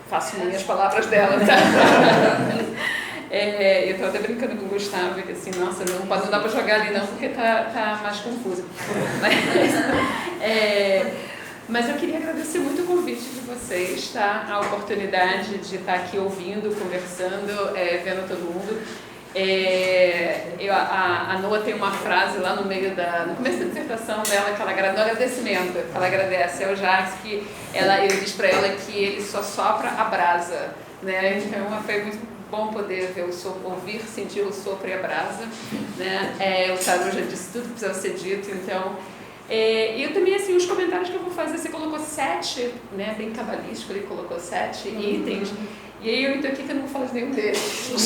Faço minhas palavras dela, tá? Eu estava até brincando com o Gustavo, que assim, nossa, não dá para jogar ali não, porque tá mais confuso. Mas eu queria agradecer muito o convite de vocês, tá? A oportunidade de estar aqui ouvindo, conversando, vendo todo mundo. A Noa tem uma frase lá no começo da dissertação dela, que ela no agradecimento, que ela agradece ao Jacques, que ele diz para ela que ele só sopra a brasa, né? Então foi muito bom poder ver ouvir, sentir o sopro e a brasa, né? O Tarô já disse tudo que precisava ser dito, então. E eu também, assim, os comentários que eu vou fazer, você colocou 7, né, bem cabalístico, ele colocou 7 itens, e aí eu estou aqui que eu não vou falar de nenhum deles.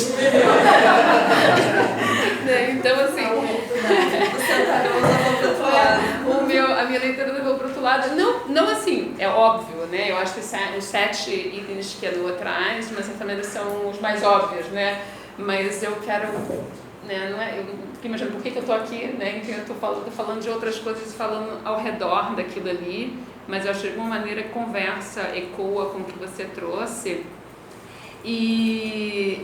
Então, assim, a minha leitura levou para o outro lado, não assim, é óbvio, né, eu acho que os 7 itens que a Lua traz, de uma certa maneira, são os mais óbvios, né, mas eu quero... Né, eu fiquei imaginando por que eu estou aqui, né, então eu estou falando de outras coisas, falando ao redor daquilo ali, mas eu acho que de alguma maneira conversa, ecoa com o que você trouxe. E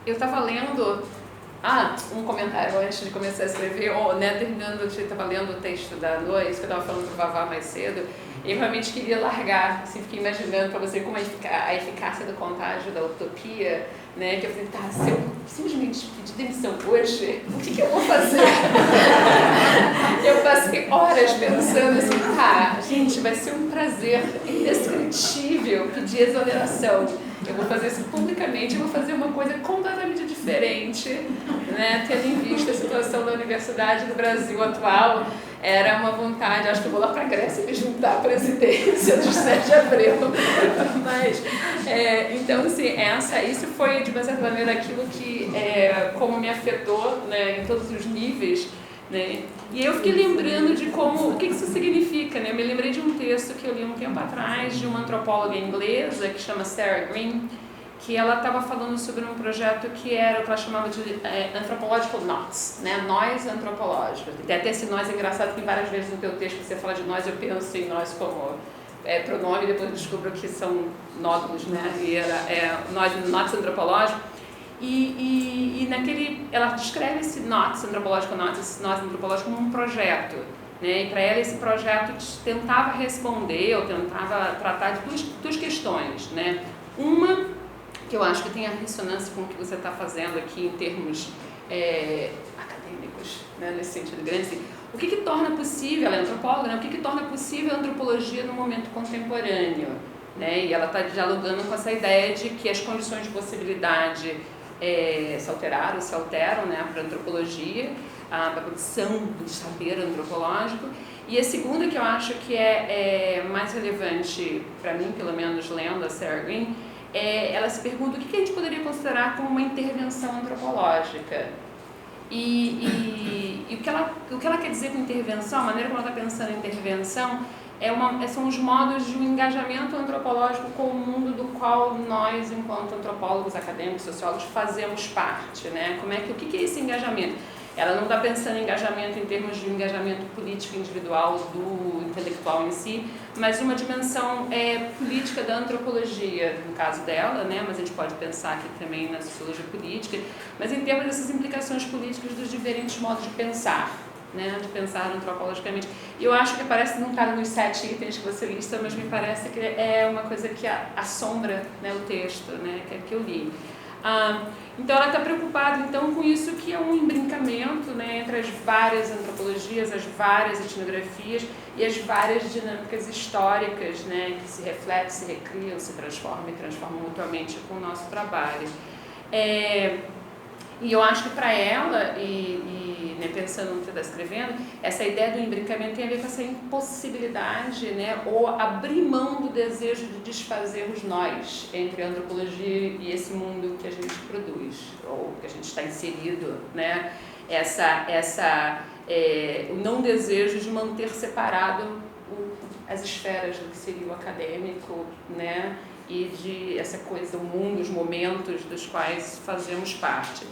eu estava lendo um comentário antes de começar a escrever, terminando, eu estava lendo o texto da Noa, isso que eu estava falando do Vavá mais cedo, e eu realmente queria largar, assim, fiquei imaginando para você como a eficácia do contágio, da utopia, né, que eu falei, se eu simplesmente pedir demissão hoje, o que eu vou fazer? Eu passei horas pensando assim, gente, vai ser um prazer indescritível pedir exoneração. Eu vou fazer isso publicamente, eu vou fazer uma coisa completamente diferente, né, tendo em vista a situação da Universidade do Brasil atual. Era uma vontade, acho que eu vou lá para a Grécia me juntar à presidência do Sérgio Abreu. Mas, então, assim, isso foi, de uma certa maneira, aquilo que, como me afetou, né, em todos os níveis, né? E eu fiquei lembrando de o que isso significa, né? Eu me lembrei de um texto que eu li um tempo atrás, de uma antropóloga inglesa, que chama Sarah Green, que ela estava falando sobre um projeto que era o que ela chamava de anthropological knots, né? Nós antropológicos. Tem até esse nós engraçado que várias vezes no teu texto você fala de nós, eu penso em nós como pronome, depois descubro que são nódulos, né? E era nós antropológicos. E ela descreve esse knots antropológico, esse nós antropológico como um projeto, né? E para ela esse projeto tentava responder ou tentava tratar de duas questões, né? Uma que eu acho que tem a ressonância com o que você está fazendo aqui em termos acadêmicos, né, nesse sentido grande, assim, o que torna possível, ela é antropóloga, né, o que torna possível a antropologia no momento contemporâneo, né, e ela está dialogando com essa ideia de que as condições de possibilidade se alteram, né, para a antropologia, para a produção do saber antropológico. E a segunda, que eu acho que é mais relevante para mim, pelo menos lendo a Sarah Green, ela se pergunta o que a gente poderia considerar como uma intervenção antropológica. E o que ela quer dizer com intervenção, a maneira como ela está pensando em intervenção, são os modos de um engajamento antropológico com o mundo do qual nós, enquanto antropólogos, acadêmicos, sociólogos, fazemos parte, né? O que é esse engajamento? Ela não está pensando em engajamento em termos de engajamento político individual do intelectual em si, mas uma dimensão política da antropologia, no caso dela, né? Mas a gente pode pensar aqui também na sociologia política, mas em termos dessas implicações políticas dos diferentes modos de pensar, né? De pensar antropologicamente. E eu acho que não está nos 7 itens que você lista, mas me parece que é uma coisa que assombra, né, o texto, né, que eu li. Então ela está preocupada então com isso, que é um embrincamento, né, entre as várias antropologias, as várias etnografias e as várias dinâmicas históricas, né, que se refletem, se recriam, se transformam e transformam mutuamente com o nosso trabalho. E eu acho que para ela, né, pensando no que você está escrevendo, essa ideia do embrincamento tem a ver com essa impossibilidade, né, ou abrir mão do desejo de desfazer os nós entre a antropologia e esse mundo que a gente produz, ou que a gente está inserido, né, o não desejo de manter separado as esferas do que seria o acadêmico, né, e de essa coisa, o mundo, os momentos dos quais fazemos parte.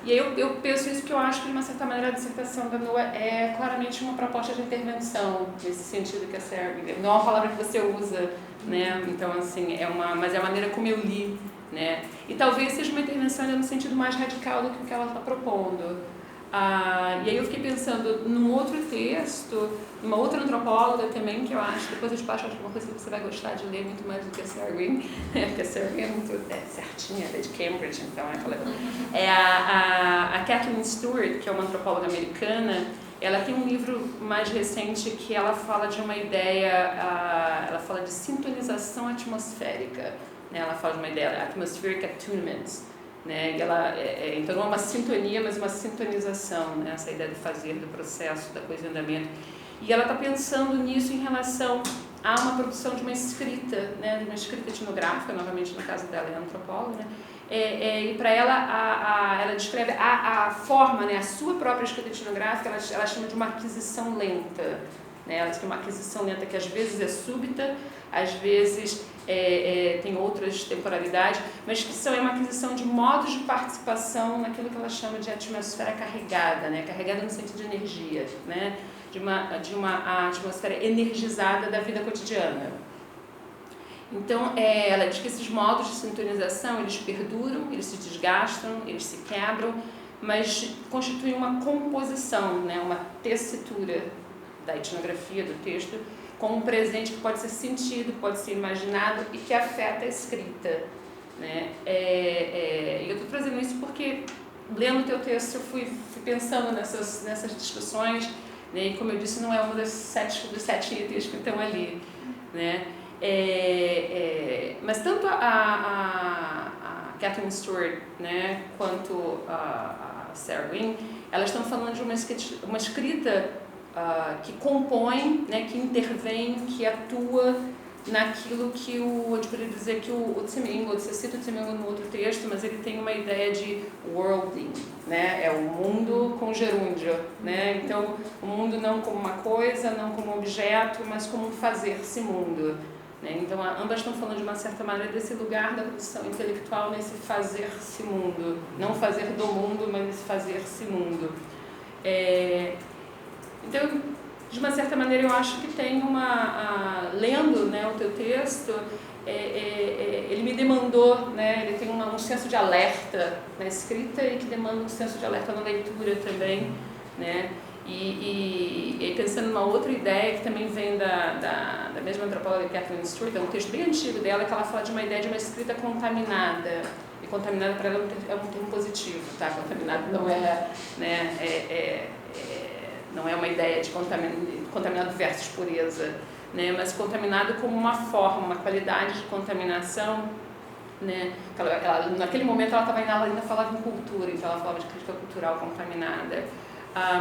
E aí eu penso isso porque eu acho que, de uma certa maneira, a dissertação da Noa é claramente uma proposta de intervenção, nesse sentido que a Sarah, não é uma palavra que você usa, né? Então, assim, mas é a maneira como eu li, né? E talvez seja uma intervenção ainda no sentido mais radical do que o que ela está propondo. E aí eu fiquei pensando num outro texto, numa outra antropóloga também, que eu acho, depois eu te passo uma coisa que você vai gostar de ler muito mais do que a Sarah Green, porque a Sarah Green é muito certinha, ela é de Cambridge, então é aquela... a Kathleen Stewart, que é uma antropóloga americana, ela tem um livro mais recente que ela fala de uma ideia, ela fala de sintonização atmosférica, né? Ela fala de uma ideia, atmospheric attunement, né? E então não é uma sintonia, mas uma sintonização, né? Essa ideia de fazer, do processo, da coisa em andamento. E ela está pensando nisso em relação a uma produção de uma escrita, né? De uma escrita etnográfica, novamente no caso dela é antropóloga, né? E para ela, ela descreve a forma, né? A sua própria escrita etnográfica, ela chama de uma aquisição lenta, né? Ela diz que é uma aquisição lenta que às vezes é súbita, às vezes tem outras temporalidades, mas que é uma aquisição de modos de participação naquilo que ela chama de atmosfera carregada, né? Carregada no sentido de energia, né? De uma atmosfera energizada da vida cotidiana. Então, ela diz que esses modos de sintonização, eles perduram, eles se desgastam, eles se quebram, mas constituem uma composição, né? Uma tessitura da etnografia, do texto, como um presente que pode ser sentido, pode ser imaginado e que afeta a escrita, né? Eu estou trazendo isso porque, lendo o teu texto, eu fui pensando nessas discussões, né? E, como eu disse, não é uma dos sete itens que estão ali, né? Mas tanto a Kathleen Stewart, né, quanto a Sarah Green, elas estão falando de uma escrita que compõe, né, que intervém, que atua naquilo que eu poderia dizer que o Tseminger, você cita o Tseminger no outro texto, mas ele tem uma ideia de worlding, né, é o mundo com gerúndio, né, então o mundo não como uma coisa, não como um objeto, mas como um fazer-se mundo, né, então ambas estão falando de uma certa maneira desse lugar da produção intelectual, nesse fazer-se mundo, não fazer do mundo, mas nesse fazer-se mundo. Então, de uma certa maneira, eu acho que tem lendo, né, o teu texto, ele me demandou, né, ele tem um senso de alerta na escrita e que demanda um senso de alerta na leitura também, né, e pensando numa outra ideia que também vem da mesma antropóloga Kathleen Stewart, é um texto bem antigo dela, que ela fala de uma ideia de uma escrita contaminada, e contaminada para ela é um termo positivo, tá? Contaminado não é, né, não é uma ideia de contaminado versus pureza, né? Mas contaminado como uma forma, uma qualidade de contaminação, né? Naquele momento ela ainda falava em cultura, então ela falava de crítica cultural contaminada,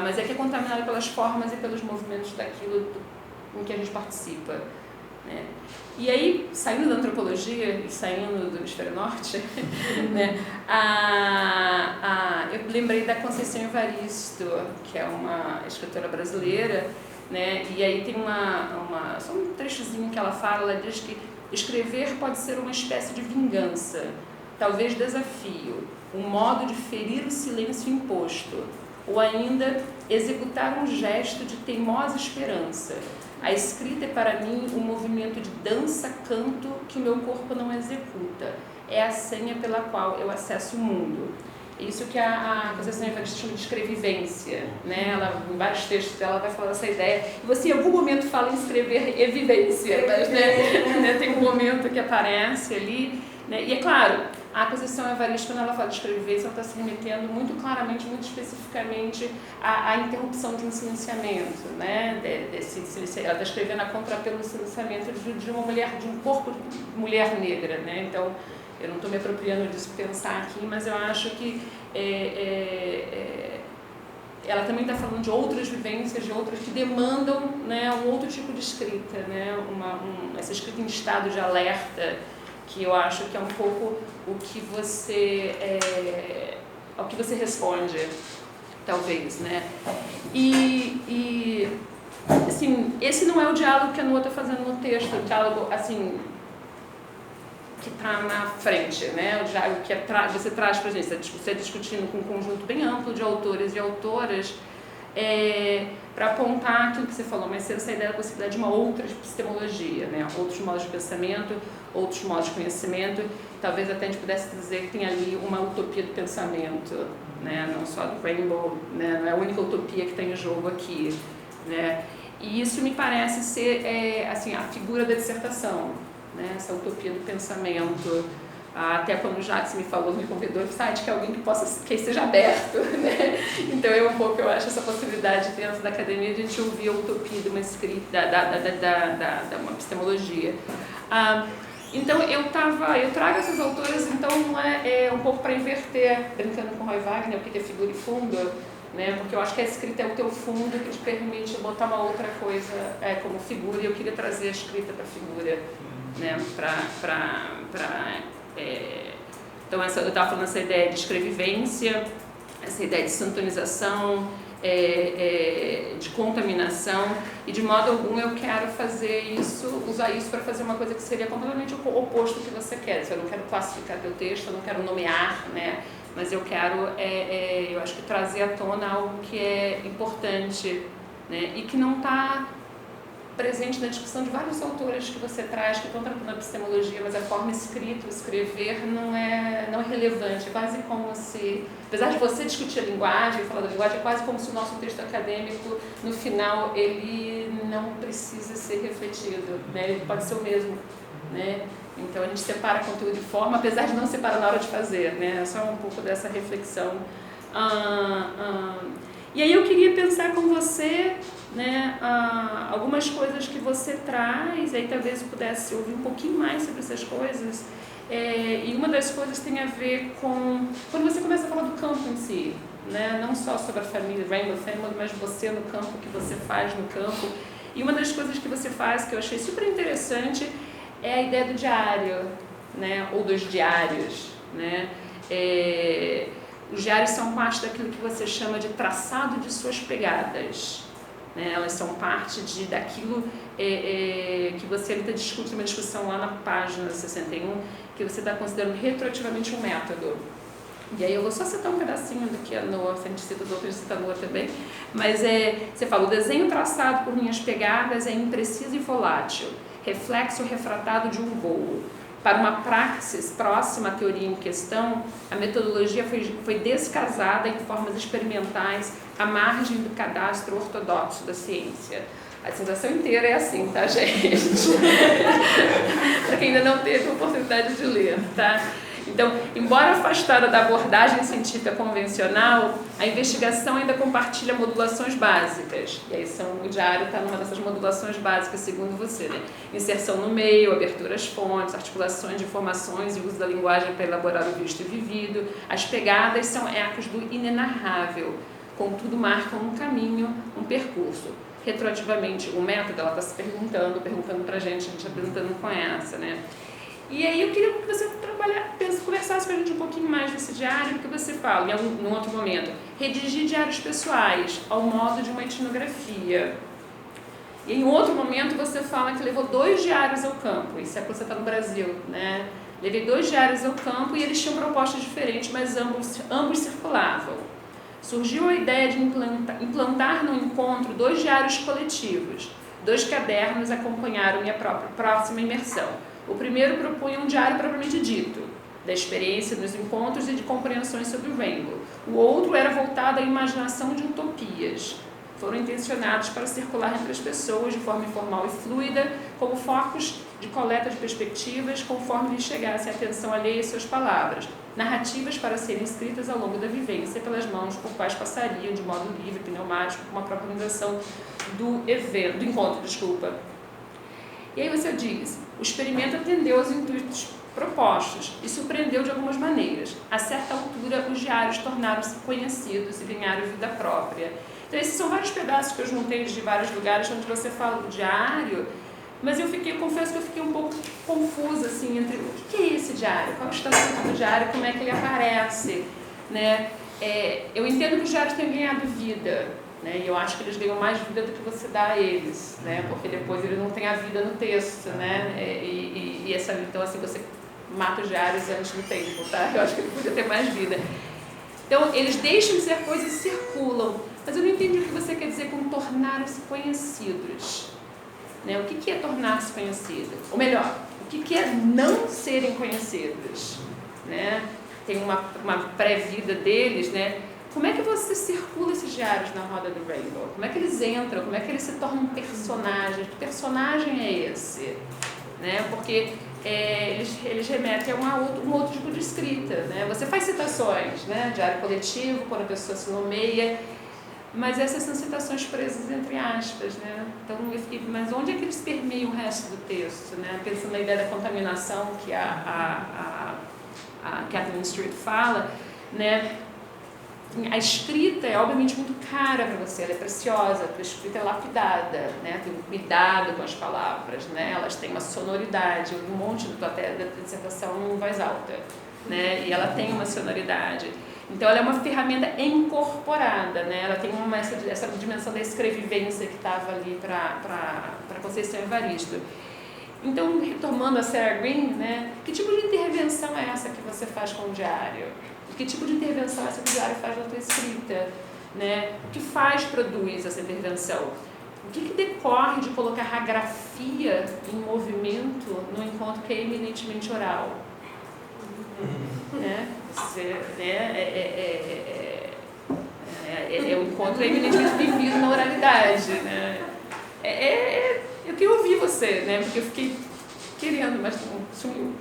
mas que é contaminada pelas formas e pelos movimentos daquilo em que a gente participa, né? E aí, saindo da antropologia e saindo do hemisfério norte, né, eu lembrei da Conceição Evaristo, que é uma escritora brasileira, né, e aí tem só um trechozinho que ela fala, ela diz que escrever pode ser uma espécie de vingança, talvez desafio, um modo de ferir o silêncio imposto, ou ainda executar um gesto de teimosa esperança. A escrita é para mim um movimento de dança-canto que o meu corpo não executa. É a senha pela qual eu acesso o mundo. Isso que a Conceição Evaristo chama de escrevivência, né? Ela, em vários textos dela, vai falar dessa ideia. E você, em algum momento, fala em escrever evidência, mas, né, tem um momento que aparece ali, né? E é claro, a Conceição Evaristo, quando ela fala de escrevivência, ela está se remetendo muito claramente, muito especificamente à interrupção de um silenciamento, né? Ela está escrevendo a contrapelo do silenciamento de uma mulher, de um corpo de mulher negra, né? Então, eu não estou me apropriando disso pensar aqui, mas eu acho que ela também está falando de outras vivências, de outras que demandam, né, um outro tipo de escrita, né? Essa escrita em estado de alerta, que eu acho que é um pouco ao que você responde, talvez, né? E assim, esse não é o diálogo que a Noa está fazendo no texto, o diálogo, assim, que está na frente, né? O que você traz para a gente, você discutindo com um conjunto bem amplo de autores e autoras, para apontar aquilo que você falou, mas essa ideia da possibilidade de uma outra epistemologia, né? Outros modos de pensamento, outros modos de conhecimento, talvez até a gente pudesse dizer que tem ali uma utopia do pensamento, né? Não só do Rainbow, né? Não é a única utopia que está em jogo aqui, né? E isso me parece ser assim, a figura da dissertação, né? Essa utopia do pensamento. Até quando o Jacques me falou, me convidou, eu disse, que alguém que esteja aberto, né? Então eu acho essa possibilidade dentro da academia de a gente ouvir a utopia de uma escrita, da uma epistemologia. Então eu trago essas autoras, então um pouco para inverter, brincando com Roy Wagner, o que é figura e fundo, né? Porque eu acho que a escrita é o teu fundo que te permite botar uma outra coisa como figura, e eu queria trazer a escrita para figura, né? Então eu estava falando essa ideia de escrevivência, essa ideia de sintonização, de contaminação, e de modo algum eu quero usar isso para fazer uma coisa que seria completamente o oposto do que você quer. Eu não quero classificar teu texto, eu não quero nomear, né? Mas eu quero, eu acho que trazer à tona algo que é importante, né? E que não está presente na discussão de vários autores que você traz, que estão tratando a epistemologia, mas a forma escrita, escrever, não é relevante. É quase como se, apesar de você discutir a linguagem, falar da linguagem, é quase como se o nosso texto acadêmico, no final, ele não precisa ser refletido, né? Ele pode ser o mesmo, né? Então a gente separa conteúdo e forma, apesar de não separar na hora de fazer, né? É só um pouco dessa reflexão. E aí eu queria pensar com você, né, algumas coisas que você traz, aí talvez eu pudesse ouvir um pouquinho mais sobre essas coisas. E uma das coisas tem a ver com quando você começa a falar do campo em si, né? Não só sobre a família, Rainbow Family, mas você no campo, o que você faz no campo. E uma das coisas que você faz que eu achei super interessante é a ideia do diário, né? Ou dos diários, né? Os diários são parte daquilo que você chama de traçado de suas pegadas, né? Elas são parte daquilo que você ainda discute, uma discussão lá na página 61, que você está considerando retroativamente um método. E aí eu vou só citar um pedacinho do que a Noah, a gente cita os outros, cita a Noah também, mas você fala, o desenho traçado por linhas pegadas é impreciso e volátil, reflexo refratado de um voo. Para uma praxis próxima à teoria em questão, a metodologia foi descasada em formas experimentais à margem do cadastro ortodoxo da ciência. A sensação inteira é assim, tá, gente? Para quem ainda não teve a oportunidade de ler, tá? Então, embora afastada da abordagem científica convencional, a investigação ainda compartilha modulações básicas. E aí o diário está numa dessas modulações básicas, segundo você, né? Inserção no meio, abertura às fontes, articulações de informações e uso da linguagem para elaborar o visto e vivido. As pegadas são ecos do inenarrável, contudo marcam um caminho, um percurso. Retroativamente, o método, ela está se perguntando para a gente apresentando com essa, né? E aí eu queria que você conversasse com a gente um pouquinho mais desse diário, porque você fala, num outro momento, redigir diários pessoais ao modo de uma etnografia. E em outro momento você fala que levou 2 diários ao campo, isso é quando você está no Brasil, né? Levei 2 diários ao campo e eles tinham propostas diferentes, mas ambos circulavam. Surgiu a ideia de implantar no encontro 2 diários coletivos. 2 cadernos acompanharam minha próxima imersão. O primeiro propunha um diário propriamente dito, da experiência nos encontros e de compreensões sobre o Rainbow. O outro era voltado à imaginação de utopias. Foram intencionados para circular entre as pessoas de forma informal e fluida, como focos de coleta de perspectivas, conforme lhes chegasse a atenção alheia e suas palavras. Narrativas para serem escritas ao longo da vivência pelas mãos por quais passariam de modo livre, pneumático, com uma própria organização do encontro. E aí você diz, o experimento atendeu aos intuitos propostos e surpreendeu de algumas maneiras. A certa altura, os diários tornaram-se conhecidos e ganharam vida própria. Então, esses são vários pedaços que eu juntei de vários lugares onde você fala do diário, mas eu confesso que eu fiquei um pouco confusa, assim, entre o que é esse diário, qual é o estatuto do diário, como é que ele aparece, né? Eu entendo que os diários têm ganhado vida, né? E eu acho que eles ganham mais vida do que você dá a eles, né? Porque depois eles não têm a vida no texto, né? Então, assim, você mata os diários antes do tempo, tá? Eu acho que ele podia ter mais vida. Então, eles deixam de ser coisas e circulam. Mas eu não entendi o que você quer dizer com tornar-se conhecidos. Né? O que é tornar-se conhecido? Ou melhor, o que é não serem conhecidos? Né? Tem uma pré-vida deles, né? Como é que você circula esses diários na roda do Rainbow? Como é que eles entram? Como é que eles se tornam personagens? Que personagem é esse? Né? Porque eles remetem a um outro tipo de escrita. Né? Você faz citações, né? Diário coletivo, quando a pessoa se nomeia, mas essas são citações presas entre aspas. Né? Então, eu fiquei, mas onde é que eles permeiam o resto do texto? Né? Pensando na ideia da contaminação que a Catherine Street fala, né? A escrita é obviamente muito cara para você, ela é preciosa, a tua escrita é lapidada, né? Tem um cuidado com as palavras, né? Elas têm uma sonoridade, um monte até da dissertação em voz alta, né? E ela tem uma sonoridade. Então ela é uma ferramenta incorporada, né? Ela tem essa dimensão da escrevivência que estava ali para Conceição Evaristo. Então, retomando a Sarah Green, né? Que tipo de intervenção é essa que você faz com o diário? Que tipo de intervenção essa que o diário faz na tua escrita? Né? O que produz essa intervenção? O que decorre de colocar a grafia em movimento num encontro que é eminentemente oral? Né? O encontro é eminentemente vivido na oralidade. Né? Eu queria ouvir você, né? Porque eu fiquei querendo, mas não sumiu.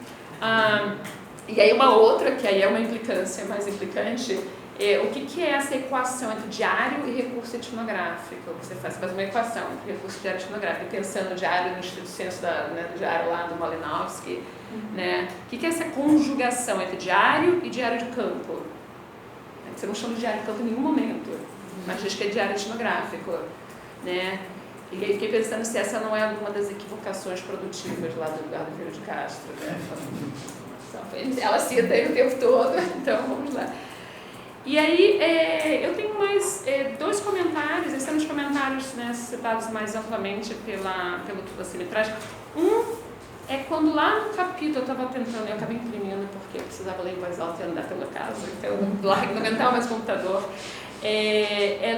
E aí uma outra, que aí é uma implicância mais implicante, o que é essa equação entre diário e recurso etnográfico? Você faz uma equação entre recurso e diário etnográfico, pensando no diário no estrito senso do diário lá do Malinowski, né? O que é essa conjugação entre diário e diário de campo? Você não chama de diário de campo em nenhum momento, mas diz que é diário etnográfico, né? E aí fiquei pensando se essa não é alguma das equivocações produtivas lá do Eduardo Freire de Castro, né? Ela cita ele o tempo todo, então vamos lá. E aí eu tenho mais dois comentários, esses são os comentários, né, citados mais amplamente pelo que você me traz. Um é quando lá no capítulo eu estava tentando, eu acabei imprimindo porque eu precisava ler em voz alta e andar pela casa, então eu não aguentava mais o computador.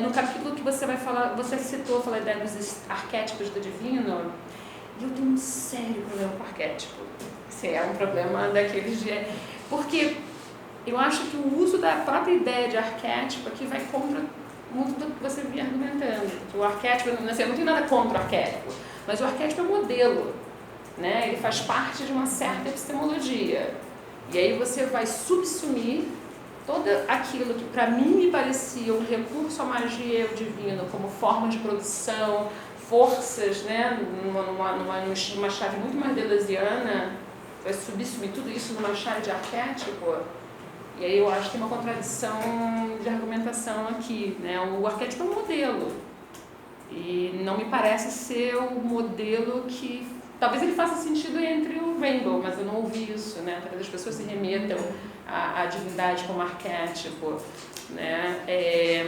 No capítulo que você vai falar, você citou, falou a ideia dos arquétipos do divino, e eu tenho um sério problema com arquétipo. É um problema daqueles de... Porque eu acho que o uso da própria ideia de arquétipo aqui vai contra muito do que você vinha argumentando. O arquétipo, eu não tenho nada contra o arquétipo, mas o arquétipo é um modelo, né? Ele faz parte de uma certa epistemologia. E aí você vai subsumir todo aquilo que para mim me parecia um recurso à magia e ao divino como forma de produção, forças, né? numa chave muito mais deleuziana, vai subsumir tudo isso numa chave de arquétipo, e aí eu acho que tem uma contradição de argumentação aqui, né? O arquétipo é um modelo, e não me parece ser o modelo que... Talvez ele faça sentido entre o Rainbow, mas eu não ouvi isso, né? Talvez as pessoas se remetam à divindade como arquétipo, né?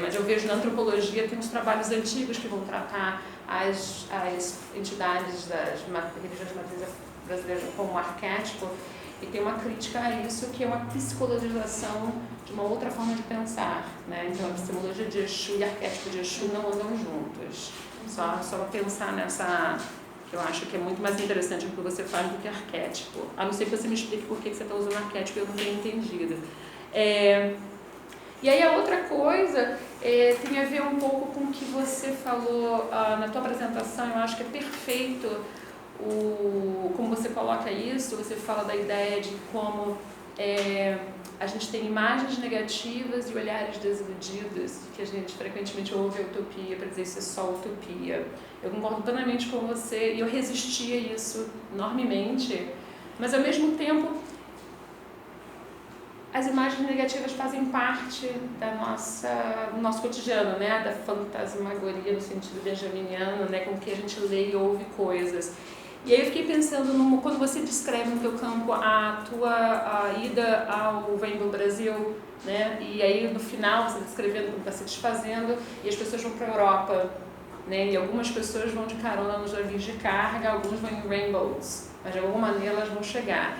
Mas eu vejo na antropologia, tem uns trabalhos antigos que vão tratar as entidades das religiões matrizes brasileiras como arquétipo, e tem uma crítica a isso, que é uma psicologização de uma outra forma de pensar, né? Então a epistemologia de Exu e arquétipo de Exu não andam juntos. Só para pensar nessa, que eu acho que é muito mais interessante o que você faz do que arquétipo. A não ser que você me explique por que você está usando arquétipo e eu não tenho entendido. E aí a outra coisa tem a ver um pouco com o que você falou na tua apresentação. Eu acho que é perfeito como você coloca isso. Você fala da ideia de como a gente tem imagens negativas e olhares desiludidos, que a gente frequentemente ouve a utopia para dizer isso é só utopia. Eu concordo plenamente com você e eu resisti a isso enormemente, mas ao mesmo tempo as imagens negativas fazem parte do nosso cotidiano, né? Da fantasmagoria no sentido benjaminiano, né? Com que a gente lê e ouve coisas. E aí eu fiquei pensando, quando você descreve no teu campo a tua ida ao Rainbow Brasil, né? E aí no final você está descrevendo como está se desfazendo e as pessoas vão para a Europa, né? E algumas pessoas vão de carona nos navios de carga, alguns vão em Rainbows, mas de alguma maneira elas vão chegar.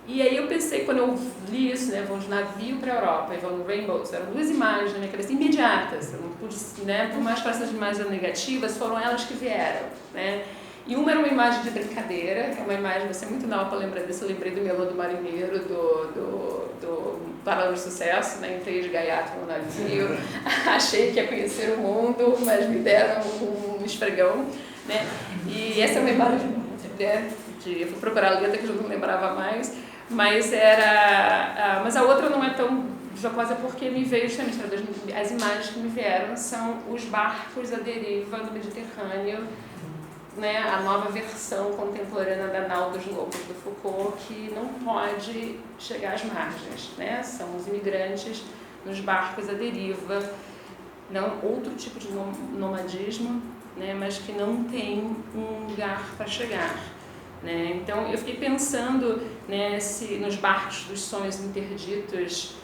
E aí eu pensei, quando eu li isso, né, vão de navio para a Europa e vão no Rainbow, eram duas imagens na minha cabeça imediatas, eu não pude, né, por mais que essas imagens negativas, foram elas que vieram, né. E uma era uma imagem de brincadeira, que é uma imagem, você é muito nova para lembrar disso, eu lembrei do Melô do Marinheiro, do Paralelo de Sucesso, né? Entrei de gaiato no navio, achei que ia conhecer o mundo, mas me deram um esfregão, né? E essa é uma imagem, né, eu fui procurar a letra que eu não lembrava mais, mas mas a outra não é tão jocosa porque me veio justamente, as imagens que me vieram são os barcos à deriva no Mediterrâneo, né, a nova versão contemporânea da nau dos lobos do Foucault, que não pode chegar às margens, né? São os imigrantes nos barcos à deriva, não, outro tipo de nomadismo, né, mas que não tem um lugar para chegar, né? Então eu fiquei pensando, né, nos barcos dos sonhos interditos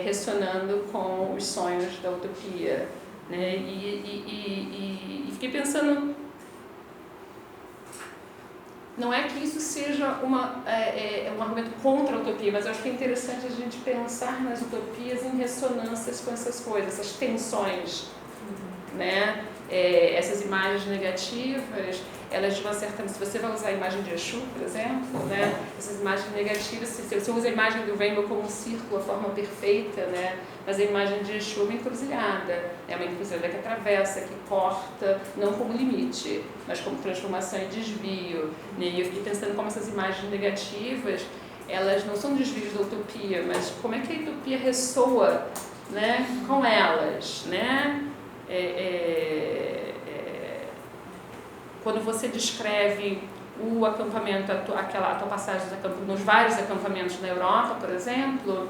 ressonando com os sonhos da utopia, né? E fiquei pensando, não é que isso seja um argumento contra a utopia, mas eu acho que é interessante a gente pensar nas utopias em ressonâncias com essas coisas, essas tensões, né? Essas imagens negativas, elas de uma certa... Se você vai usar a imagem de Exu, por exemplo, né? Essas imagens negativas, se você usa a imagem do Rainbow como um círculo, a forma perfeita, né? Mas a imagem de Exu é uma encruzilhada, é uma encruzilhada que atravessa, que corta, não como limite, mas como transformação e desvio, né? E eu fiquei pensando como essas imagens negativas, elas não são desvios da utopia, mas como é que a utopia ressoa, né, com elas, né? Quando você descreve o acampamento, a tua passagem nos vários acampamentos na Europa, por exemplo,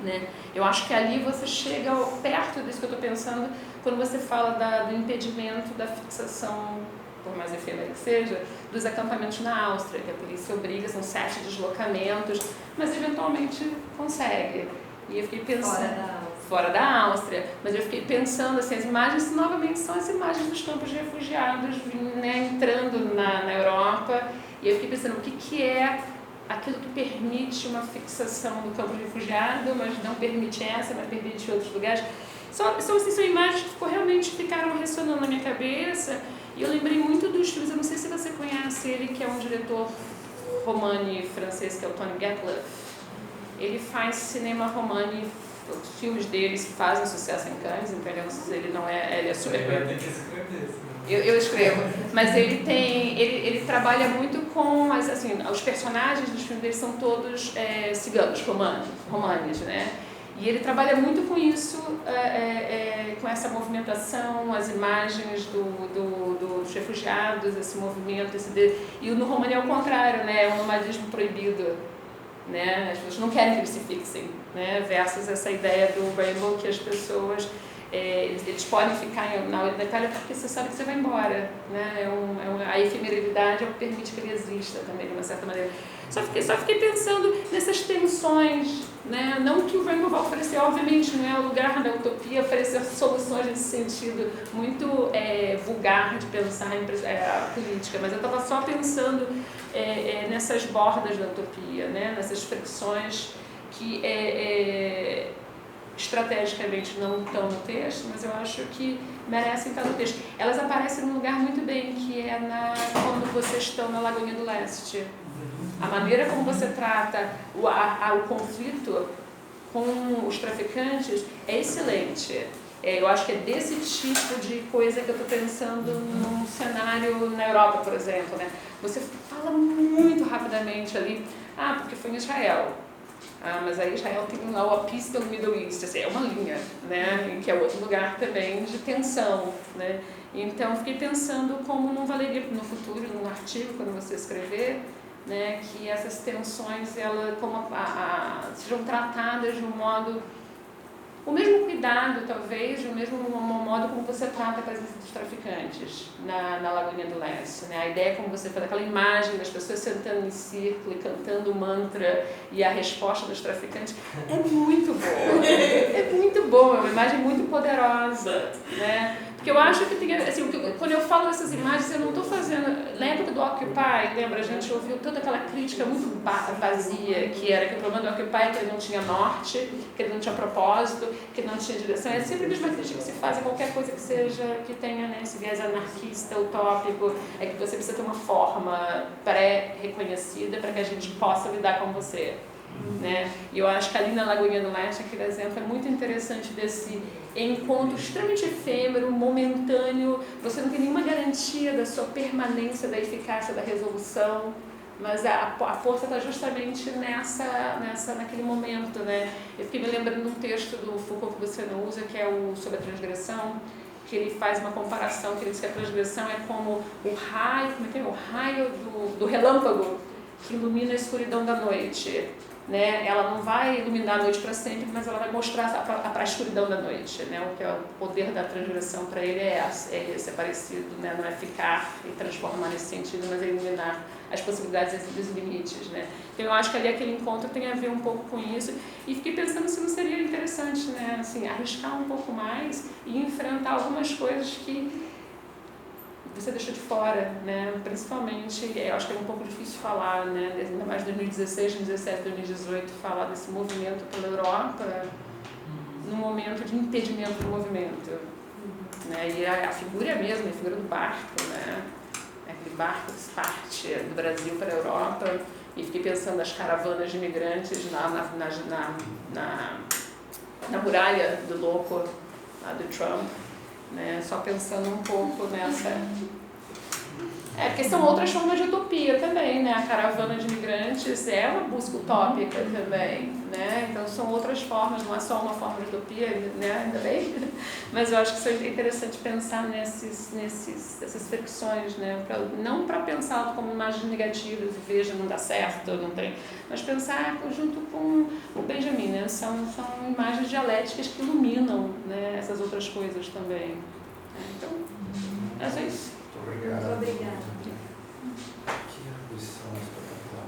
né, eu acho que ali você chega perto disso que eu estou pensando quando você fala do impedimento da fixação, por mais efêmera que seja, dos acampamentos na Áustria, que a polícia obriga, são 7 deslocamentos, mas eventualmente consegue. E eu fiquei pensando... Fora da Áustria, mas eu fiquei pensando assim, as imagens novamente são as imagens dos campos de refugiados, né, entrando na Europa, e eu fiquei pensando o que é aquilo que permite uma fixação do campo de refugiado, mas não permite essa, mas permite outros lugares. São imagens que realmente ficaram ressonando na minha cabeça, e eu lembrei muito dos filmes, eu não sei se você conhece ele, que é um diretor romani francês, que é o Tony Gatlif. Ele faz cinema romani. Os filmes deles fazem sucesso em Cannes, então ele não é, ele é super... Eu escrevo, mas ele trabalha muito com, assim, os personagens dos filmes dele são todos ciganos, romanes, né? E ele trabalha muito com isso, com essa movimentação, as imagens dos refugiados, esse movimento, e no romani é o contrário, né? É um nomadismo proibido, né? As pessoas não querem que eles se fixem, né? Versus essa ideia do Rainbow, que as pessoas eles podem ficar na Itália porque você sabe que você vai embora, né? A efemeridade é o que permite que ele exista também de uma certa maneira. Só fiquei pensando nessas tensões, né? Não que o Rainbow vai oferecer, obviamente não é o lugar da utopia oferecer soluções nesse sentido muito vulgar de pensar a política, mas eu estava só pensando nessas bordas da utopia, né? Nessas fricções que estrategicamente não estão no texto, mas eu acho que merecem estar no texto. Elas aparecem num lugar muito bem, que é quando vocês estão na Lagoinha do Leste. A maneira como você trata o conflito com os traficantes é excelente. Eu acho que é desse tipo de coisa que eu estou pensando num cenário na Europa, por exemplo, né? Você fala muito rapidamente ali, porque foi em Israel. Mas aí Israel tem lá o Peace pelo Middle East, assim, é uma linha, né? Que é outro lugar também de tensão, né? Então fiquei pensando como não valeria no futuro, num artigo, quando você escrever, né, que essas tensões sejam tratadas de um modo, o mesmo cuidado talvez, o mesmo modo como você trata a presença dos traficantes na Lagoinha do Leste, né? A ideia como você faz aquela imagem das pessoas sentando em círculo e cantando mantra e a resposta dos traficantes é muito boa, é muito boa, é uma imagem muito poderosa, né? Porque eu acho que tem, assim, quando eu falo dessas imagens, eu não estou fazendo, na época do Occupy, lembra? A gente ouviu toda aquela crítica muito vazia, que era que o problema do Occupy é que ele não tinha norte, que ele não tinha propósito, que ele não tinha direção. É sempre a mesma crítica que se faz a qualquer coisa que seja, que tenha, né, esse viés anarquista, utópico, é que você precisa ter uma forma pré-reconhecida para que a gente possa lidar com você. Né? E eu acho que ali na Lagoinha do Leste, aquele exemplo é muito interessante desse encontro extremamente efêmero, momentâneo, você não tem nenhuma garantia da sua permanência, da eficácia da resolução, mas a força está justamente naquele momento, né? Eu fiquei me lembrando de um texto do Foucault que você não usa, que é o sobre a transgressão, que ele faz uma comparação, que ele diz que a transgressão é como o raio, o raio do relâmpago que ilumina a escuridão da noite. Né? Ela não vai iluminar a noite para sempre, mas ela vai mostrar para a escuridão da noite. Né? O que é o poder da transgressão para ele é esse, é parecido, né? Não é ficar e transformar nesse sentido, mas é iluminar as possibilidades e os limites. Né? Então eu acho que ali aquele encontro tem a ver um pouco com isso, e fiquei pensando se não seria interessante, né? Assim, arriscar um pouco mais e enfrentar algumas coisas que você deixou de fora, né? Principalmente, eu acho que é um pouco difícil falar, né? Ainda mais 2016, 2017, 2018, falar desse movimento pela Europa num momento de impedimento do movimento. Né? E a figura é a mesma, a figura do barco, né? Aquele barco que parte do Brasil para a Europa, e fiquei pensando nas caravanas de imigrantes na muralha do louco, lá do Trump. Né? Só pensando um pouco nessa... porque são outras formas de utopia também, né? A caravana de imigrantes é uma busca utópica também, né? Então são outras formas, não é só uma forma de utopia, né? Ainda bem, mas eu acho que isso é interessante pensar nessas fricções, né? Não para pensar como imagens negativas e veja, não dá certo, não tem, mas pensar junto com o Benjamin, né? São imagens dialéticas que iluminam, né, essas outras coisas também. Então, é só isso. Muito obrigado. Muito obrigada. Que arguição espetacular.